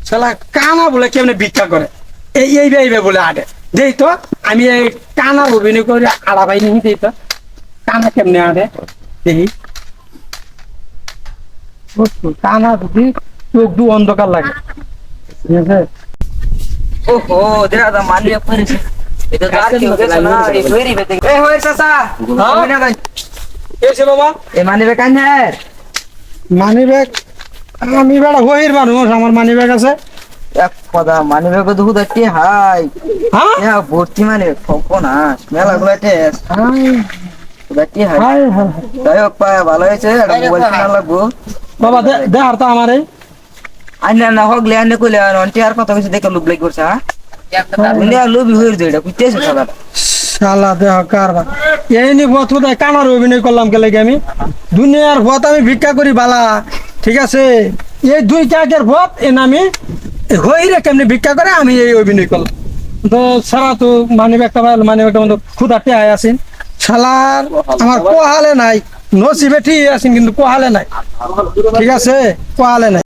শালা কানা বলে কেমনে ভিক্ষা করে এইভাবে বলে আটে দেই তো আমি এই কানা অভিনয় করে আড়া পাই নি দেই তো কানা কেমনে আটে দেখি কানা যদি চোখ দু অন্ধকার লাগে ঠিক আছে ওহো দাদা মানিয়ে পড়েছে এটা তো আর কেউ গেছে না এই হইরি বেতে এ হই চাচা আমি না ভাই এসে বাবা এ মানিবে কান হ্যাঁ মানি ব্যাগ আমি বেড়া হইর মানুষ আমার মানি ব্যাগ আছে এক কথা মানিবে কো দুধ আটি হাই হ্যাঁ ইয়া ভর্তি মানে না মেলা গুলো টেস্ট বাটি হাই হাই হাই যাই হোক পায় ভালো হয়েছে এটা মোবাইল কিনা লাগবো বাবা দে আর তো আমারে আইনা না হগলে আইনে কইলে অন্টি আর কথা কইছে দেখে লুব লাগ করছে হ্যাঁ উনি আর লুবি হইর দে এটা কুইতেছে সবার শালা দেহ কারবার এই নি ভত কোথায় কানার অভিনয় করলাম কে লাগে আমি দুনিয়ার ভত আমি ভিক্ষা করি বালা ঠিক আছে এই দুই টাকার ভত এ নামি হইরে কেমনি ভিক্ষা করে আমি এই অভিনয় করলাম তো সারা তো মানে একটা মানে একটা ক্ষুদাতে আয় আছেন শালার আমার কোহালে নাই নসিবে ঠিক আছেন কিন্তু কোহালে নাই ঠিক আছে কোহালে নাই